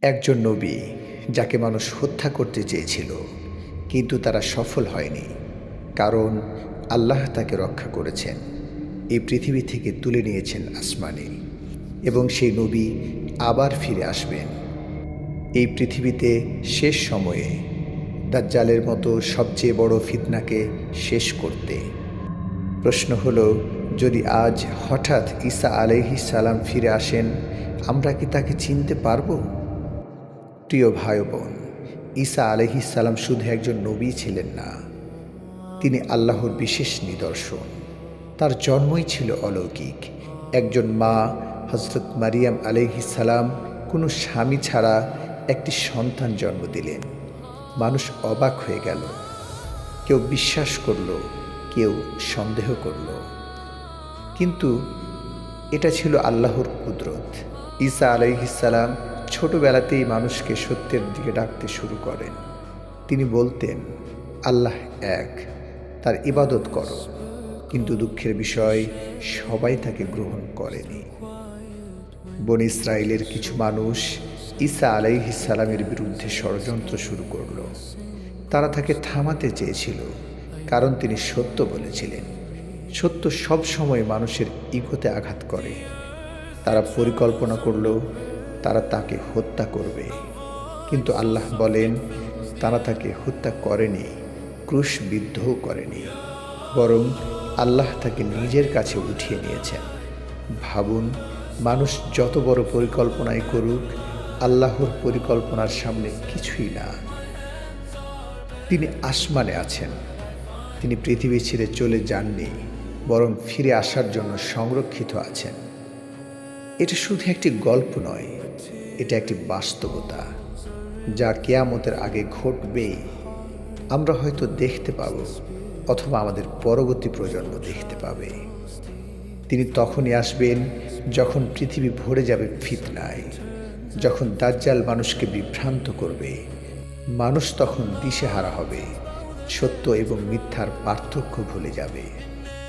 একজন নবী যাকে মানুষ হত্যা করতে চেয়েছিল, কিন্তু তারা সফল হয়নি, কারণ আল্লাহ তাকে রক্ষা করেছেন, এই পৃথিবী থেকে তুলে নিয়েছেন আসমানে। এবং সেই নবী আবার ফিরে আসবেন এই পৃথিবীতে শেষ সময়ে দাজ্জালের মতো সবচেয়ে বড় ফিতনাকে শেষ করতে। প্রশ্ন হলো, যদি আজ হঠাৎ ঈসা আলাইহিস সালাম ফিরে আসেন, আমরা কি তাকে চিনতে পারবো? প্রিয় ভাই বোন, ঈসা আলাইহিস সালাম শুধু একজন নবী ছিলেন না, তিনি আল্লাহর বিশেষ নিদর্শন। তার জন্মই ছিল অলৌকিক। একজন মা হযরত মারিয়াম আলাইহিস সালাম কোনো স্বামী ছাড়া একটি সন্তান জন্ম দিলেন। মানুষ অবাক হয়ে গেল, কেউ বিশ্বাস করল, কেউ সন্দেহ করল, কিন্তু এটা ছিল আল্লাহর কুদরত। ঈসা আলাইহিস সালাম ছোটবেলাতেই মানুষকে সত্যের দিকে ডাকতে শুরু করেন। তিনি বলতেন, আল্লাহ এক, তার ইবাদত করো। কিন্তু দুঃখের বিষয়, সবাই তাকে গ্রহণ করেনি। বনী ইসরায়েলের কিছু মানুষ ঈসা আলাইহিস সালামের বিরুদ্ধে ষড়যন্ত্র শুরু করল। তারা তাকে থামাতে চেয়েছিল, কারণ তিনি সত্য বলেছিলেন। সত্য সব সময় মানুষের ইগোতে আঘাত করে। তারা পরিকল্পনা করল তারা তাকে হত্যা করবে, কিন্তু আল্লাহ বলেন, তারা তাকে হত্যা করেনি, ক্রুশবিদ্ধও করেনি, বরং আল্লাহ তাকে নিজের কাছে উঠিয়ে নিয়েছেন। ভাবুন, মানুষ যত বড় পরিকল্পনাই করুক, আল্লাহর পরিকল্পনার সামনে কিছুই না। তিনি আসমানে আছেন, তিনি পৃথিবী ছেড়ে চলে যাননি, বরং ফিরে আসার জন্য সংরক্ষিত আছেন। এটা শুধু একটি গল্প নয়, এটা একটি বাস্তবতা, যা কিয়ামতের আগে ঘটবেই। আমরা হয়তো দেখতে পাব, অথবা আমাদের পরবর্তী প্রজন্ম দেখতে পাবে। তিনি তখনই আসবেন যখন পৃথিবী ভরে যাবে ফিতনায়, যখন দাজ্জাল মানুষকে বিভ্রান্ত করবে। মানুষ তখন দিশেহারা হবে, সত্য এবং মিথ্যার পার্থক্য ভুলে যাবে।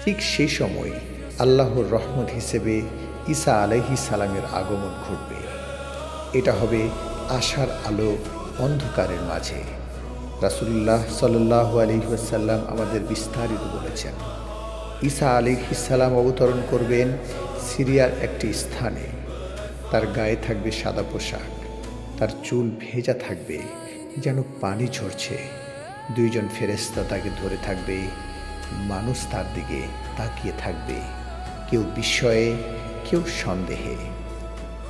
ঠিক সেই সময় আল্লাহর রহমত হিসেবে ঈসা আলাইহিস সালামের আগমন ঘটবে। এটা হবে আশার আলো অন্ধকারের মাঝে। রাসূলুল্লাহ সাল্লাল্লাহু আলাইহি ওয়াসাল্লাম আমাদের বিস্তারিত বলেছেন, ঈসা আলাইহিস সালাম অবতরণ করবেন সিরিয়ার একটি স্থানে। তার গায়ে থাকবে সাদা পোশাক, তার চুল ভেজা থাকবে যেন পানি ঝরছে। দুইজন ফেরেশতা তাকে ধরে থাকবে, মানুষ তার দিকে তাকিয়ে থাকবে, কেউ বিস্ময়ে, কেউ সন্দেহে।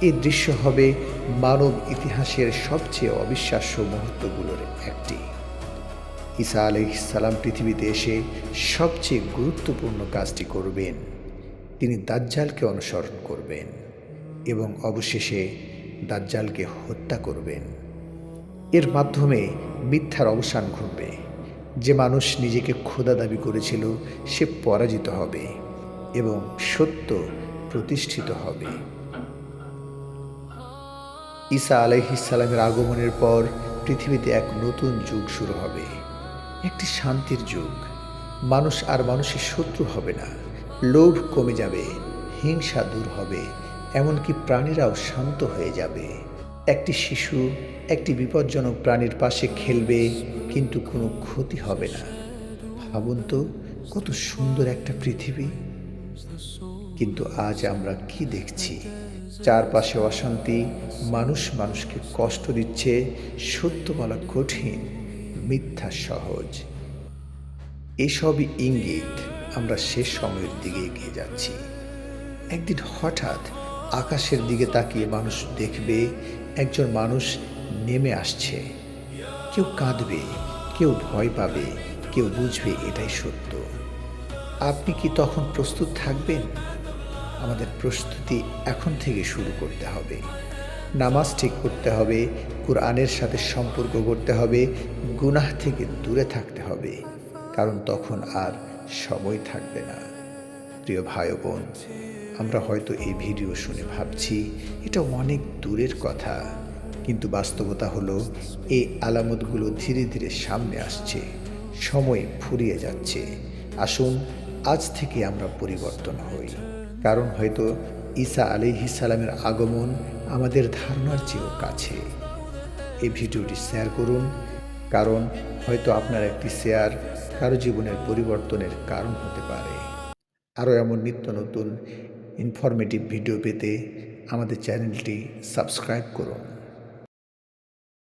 এই দৃশ্য হবে মানব ইতিহাসের সবচেয়ে অবিশ্বাস্য মুহূর্তগুলোর একটি। ঈসা আলাইহিস সালাম পৃথিবীতে এসে সবচেয়ে গুরুত্বপূর্ণ কাজটি করবেন। তিনি দাজ্জালকে অনুসরণ করবেন এবং অবশেষে দাজ্জালকে হত্যা করবেন। এর মাধ্যমে মিথ্যার অবসান ঘটবে। যে মানুষ নিজেকে খোদা দাবি করেছিল, সে পরাজিত হবে এবং সত্য প্রতিষ্ঠিত হবে। ঈসা আলাইহিস সালামের আগমনের পর পৃথিবীতে এক নতুন যুগ শুরু হবে, একটি শান্তির যুগ। মানুষ আর মানুষের শত্রু হবে না, লোভ কমে যাবে, হিংসা দূর হবে, এমনকি প্রাণীরাও শান্ত হয়ে যাবে। একটি শিশু একটি বিপজ্জনক প্রাণীর পাশে খেলবে, কিন্তু কোনো ক্ষতি হবে না। ভাবুন তো, কত সুন্দর একটা পৃথিবী। কিন্তু আজ আমরা কি দেখছি? চারপাশে অশান্তি, মানুষ মানুষকে কষ্ট দিচ্ছে, সত্য বলা কঠিন, মিথ্যা সহজ। এসবই ইঙ্গিত আমরা শেষ সময়ের দিকে এগিয়ে যাচ্ছি। একদিন হঠাৎ আকাশের দিকে তাকিয়ে মানুষ দেখবে একজন মানুষ নেমে আসছে। কেউ কাঁদবে, কেউ ভয় পাবে, কেউ বুঝবে এটাই সত্য। আপনি কি তখন প্রস্তুত থাকবেন? আমাদের প্রস্তুতি এখন থেকে শুরু করতে হবে। নামাজ ঠিক করতে হবে, কোরআনের সাথে সম্পর্ক করতে হবে, গুনাহ থেকে দূরে থাকতে হবে, কারণ তখন আর সময় থাকবে না। প্রিয় ভাই ও বোন, আমরা হয়তো এই ভিডিও শুনে ভাবছি এটা অনেক দূরের কথা, কিন্তু বাস্তবতা হলো এই আলামতগুলো ধীরে ধীরে সামনে আসছে, সময় ফুরিয়ে যাচ্ছে। আসুন আজ থেকে আমরা পরিবর্তন হই, কারণ হয়তো ঈসা আলাইহিস সালামের আগমন আমাদের ধারণার চেয়েও কাছে। এই ভিডিওটি শেয়ার করুন, কারণ হয়তো আপনার একটি শেয়ার কারো জীবনের পরিবর্তনের কারণ হতে পারে। আরও এমন নিত্য নতুন ইনফরমেটিভ ভিডিও পেতে আমাদের চ্যানেলটি সাবস্ক্রাইব করুন।